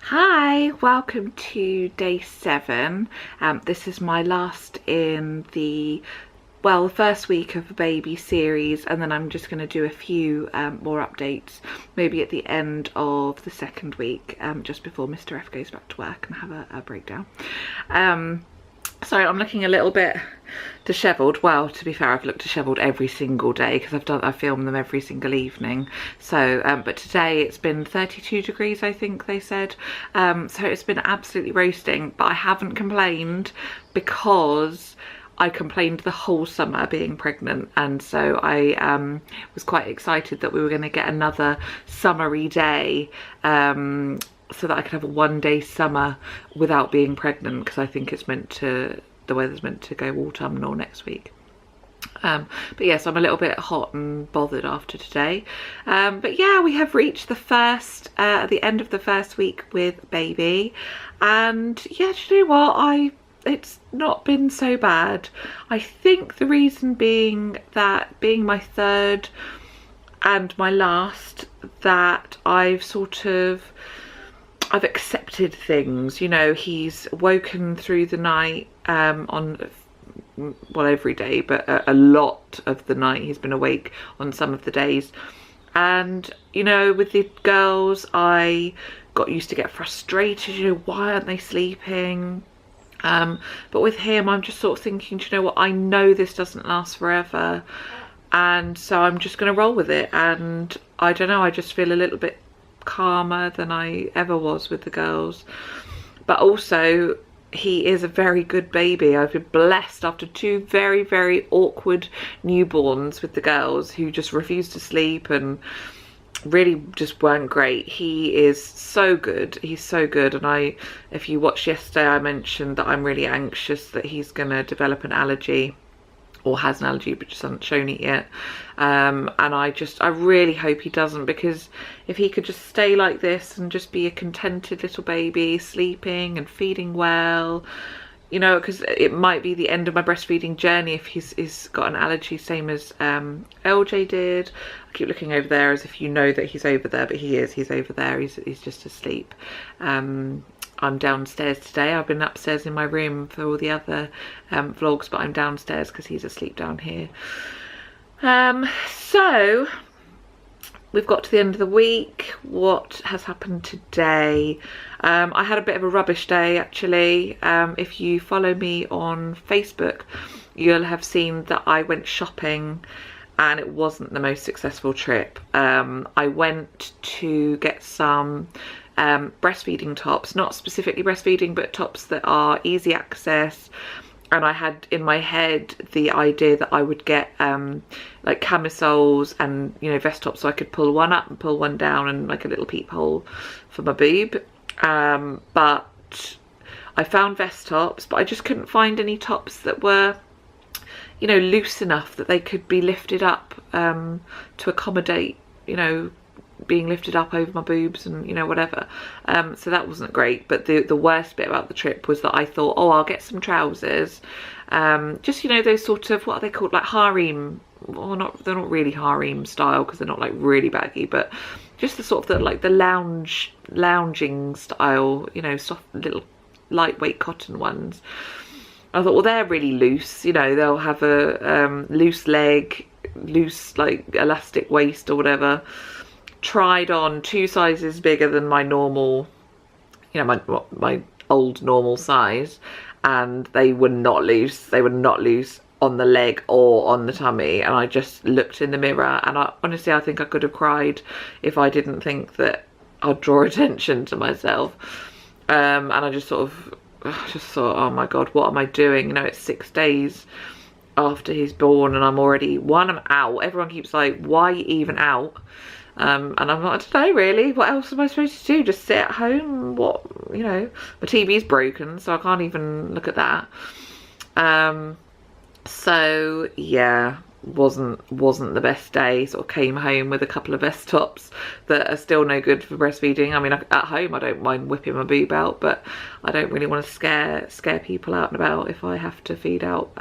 Hi, welcome to day 7. This is my last in the first week of the baby series, and then I'm just going to do a few more updates maybe at the end of the second week, just before Mr. F goes back to work, and have a breakdown. Sorry, I'm looking a little bit dishevelled. Well, to be fair, I've looked dishevelled every single day because I film them every single evening. So, but today it's been 32 degrees, I think they said. So it's been absolutely roasting, but I haven't complained because I complained the whole summer being pregnant, and so I was quite excited that we were going to get another summery day, so that I could have a one-day summer without being pregnant, because I think the weather's meant to go autumnal next week. But yes, I'm a little bit hot and bothered after today. But yeah, we have reached the end of the first week with baby, and yeah, do you know what? It's not been so bad. I think the reason being that being my third and my last, that I've accepted things. You know, he's woken through the night well, every day, but a lot of the night he's been awake on some of the days. And you know, with the girls, I got used to get frustrated, you know, why aren't they sleeping? But with him, I'm just sort of thinking, do you know what, I know this doesn't last forever, and so I'm just going to roll with it. And I don't know, I just feel a little bit calmer than I ever was with the girls. But also, he is a very good baby. I've been blessed after 2 very, very awkward newborns with the girls who just refused to sleep and really just weren't great. He is so good. He's so good. And if you watched yesterday, I mentioned that I'm really anxious that he's going to develop an allergy, or has an allergy but just hasn't shown it yet. And I really hope he doesn't, because if he could just stay like this and just be a contented little baby, sleeping and feeding well, you know, because it might be the end of my breastfeeding journey if he's got an allergy, same as LJ did. I keep looking over there as if you know that he's over there, but he's over there. He's just asleep. I'm downstairs today. I've been upstairs in my room for all the other vlogs, but I'm downstairs because he's asleep down here. So we've got to the end of the week. What has happened today? I had a bit of a rubbish day, actually. If you follow me on Facebook, you'll have seen that I went shopping and it wasn't the most successful trip. I went to get some breastfeeding tops, not specifically breastfeeding, but tops that are easy access. And I had in my head the idea that I would get like camisoles and, you know, vest tops, so I could pull one up and pull one down, and like a little peephole for my boob. But I found vest tops, but I just couldn't find any tops that were, you know, loose enough that they could be lifted up to accommodate, you know, being lifted up over my boobs and, you know, whatever. So that wasn't great. But the worst bit about the trip was that I thought, oh, I'll get some trousers, just, you know, those sort of, what are they called, like harem, or not, they're not really harem style because they're not like really baggy, but just the sort of like the lounging style, you know, soft little lightweight cotton ones. I thought, well, they're really loose, you know, they'll have a loose leg, loose like elastic waist or whatever. Tried on 2 sizes bigger than my normal, you know, my old normal size, and they were not loose. They were not loose on the leg or on the tummy. And I just looked in the mirror, and honestly, I think I could have cried if I didn't think that I'd draw attention to myself. And I just thought, oh my God, what am I doing? You know, it's 6 days after he's born, and I'm out. Everyone keeps like, why are you even out? And I'm like, I don't know really, what else am I supposed to do? Just sit at home? What, you know, my TV's broken, so I can't even look at that. So yeah, wasn't the best day. Sort of came home with a couple of vest tops that are still no good for breastfeeding. I mean, at home I don't mind whipping my boob out, but I don't really want to scare people out and about if I have to feed out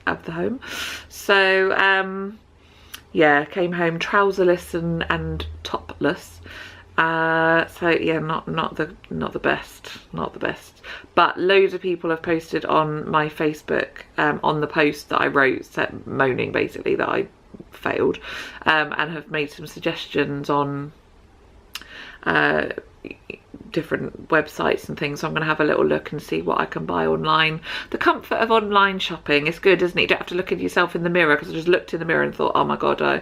of the home. So yeah, came home trouserless and topless, So yeah, not the best, but loads of people have posted on my Facebook on the post that I wrote, moaning basically that I failed, and have made some suggestions on different websites and things. So I'm going to have a little look and see what I can buy online. The comfort of online shopping is good, isn't it? You don't have to look at yourself in the mirror, because I just looked in the mirror and thought, oh my god, I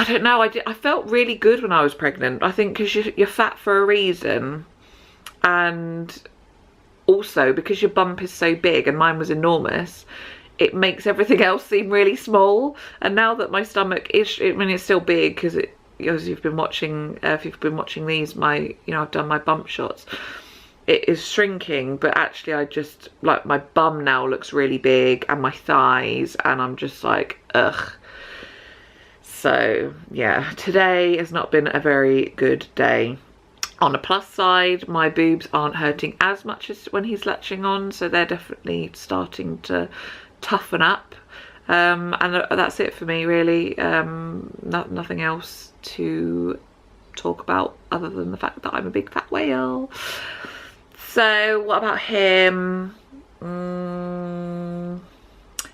don't know, I felt really good when I was pregnant. I think because you're fat for a reason, and also because your bump is so big, and mine was enormous, it makes everything else seem really small. And now that my stomach is, I mean, it's still big, because as you've been watching, if you've been watching these, I've done my bump shots, it is shrinking, but actually I just, like, my bum now looks really big, and my thighs, and I'm just like, ugh. So yeah, today has not been a very good day. On a plus side, my boobs aren't hurting as much as when he's latching on, so they're definitely starting to toughen up. And that's it for me, really. Nothing else to talk about other than the fact that I'm a big fat whale. So what about him?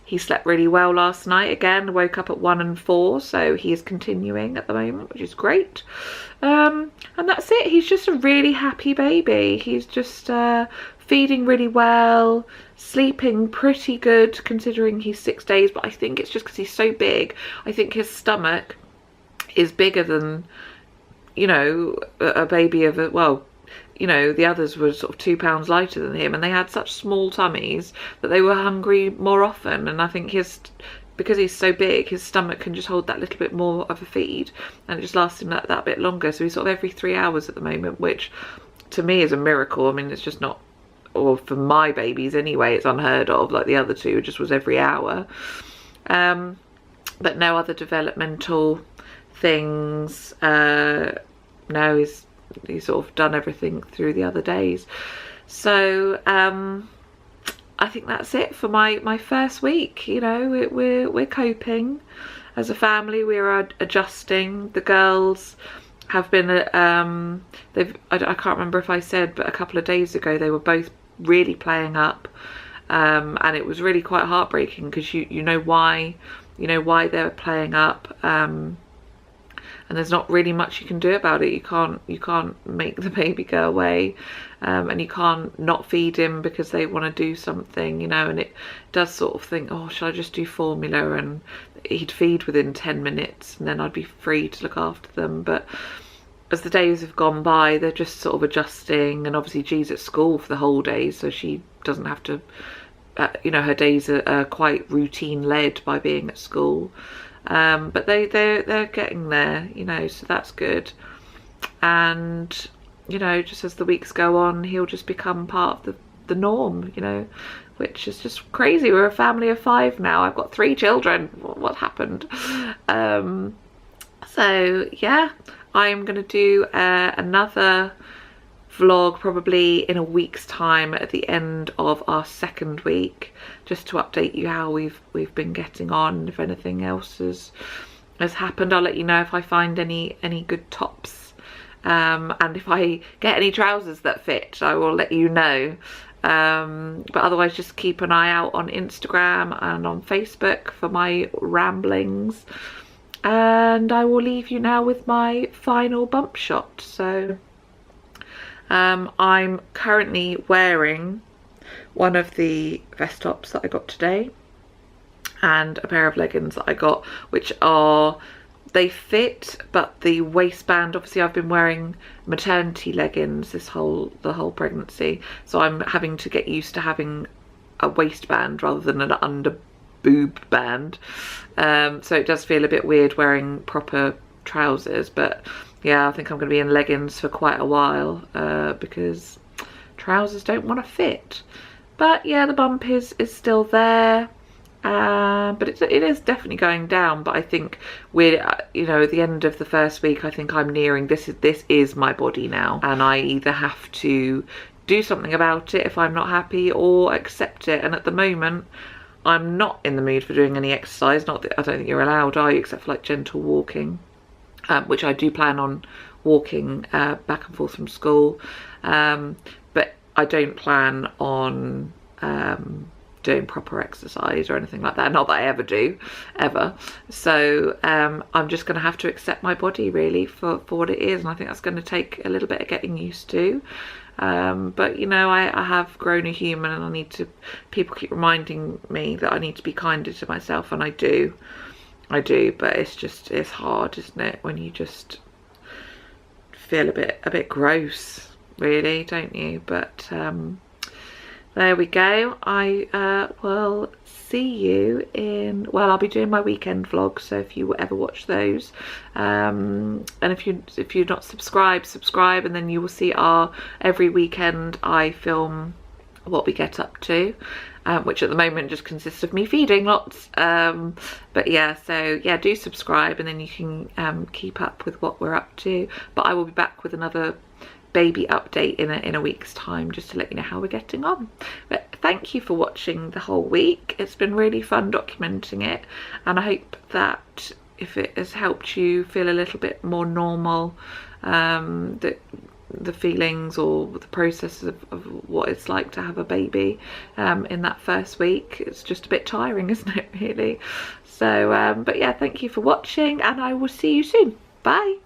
He slept really well last night again, woke up at 1 and 4, so he is continuing at the moment, which is great. And that's it. He's just a really happy baby. He's just feeding really well, sleeping pretty good considering he's 6 days, but I think it's just because he's so big. I think his stomach is bigger than, you know, a baby of a, well, you know, the others were sort of 2 pounds lighter than him, and they had such small tummies that they were hungry more often. And I think because he's so big, his stomach can just hold that little bit more of a feed, and it just lasts him that bit longer. So he's sort of every 3 hours at the moment, which to me is a miracle. I mean, it's just not, or for my babies anyway, it's unheard of. Like the other two, it just was every hour. But no other developmental things. No, he's sort of done everything through the other days. So I think that's it for my first week. You know, we're coping as a family. We're adjusting. The girls have been I can't remember if I said, but a couple of days ago they were both really playing up, and it was really quite heartbreaking, because you know why they were playing up. And there's not really much you can do about it. You can't make the baby go away, and you can't not feed him because they want to do something, you know. And it does sort of think, oh, shall I just do formula? And he'd feed within 10 minutes, and then I'd be free to look after them. But as the days have gone by, they're just sort of adjusting. And obviously G's at school for the whole day, so she doesn't have to, you know, her days are quite routine led by being at school. But they're getting there, you know, so that's good. And, you know, just as the weeks go on, he'll just become part of the norm, you know, which is just crazy. We're a family of 5 now. I've got 3 children. What happened? So yeah, I'm gonna do another vlog probably in a week's time at the end of our 2nd week, just to update you how we've been getting on. If anything else has happened, I'll let you know if I find any good tops, and if I get any trousers that fit, I will let you know. But otherwise, just keep an eye out on Instagram and on Facebook for my ramblings, and I will leave you now with my final bump shot. So I'm currently wearing one of the vest tops that I got today, and a pair of leggings that I got, which they fit, but the waistband, obviously I've been wearing maternity leggings the whole pregnancy, so I'm having to get used to having a waistband rather than an under boob band. So it does feel a bit weird wearing proper trousers, but yeah, I think I'm going to be in leggings for quite a while, because trousers don't want to fit. But yeah, the bump is still there, but it is definitely going down. But I think we're, you know, at the end of the first week, I think I'm nearing, this is my body now, and I either have to do something about it if I'm not happy, or accept it. And at the moment, I'm not in the mood for doing any exercise. Not that I don't think you're allowed, are you, except for like gentle walking. which I do plan on walking back and forth from school, but I don't plan on doing proper exercise or anything like that, not that I ever do, ever. So I'm just going to have to accept my body really for what it is, and I think that's going to take a little bit of getting used to. But you know, I have grown a human, and I need to, people keep reminding me that I need to be kinder to myself, and I do, but it's hard, isn't it, when you just feel a bit gross really, don't you? But there we go. I will see you in, well, I'll be doing my weekend vlogs, so if you ever watch those, and if you're not subscribe, and then you will see every weekend I film what we get up to, which at the moment just consists of me feeding lots, but yeah, so yeah, do subscribe, and then you can keep up with what we're up to. But I will be back with another baby update in a week's time, just to let you know how we're getting on. But thank you for watching the whole week. It's been really fun documenting it, and I hope that if it has helped you feel a little bit more normal, that the feelings or the process of what it's like to have a baby in that first week. It's just a bit tiring, isn't it, really? So but yeah, thank you for watching, and I will see you soon. Bye.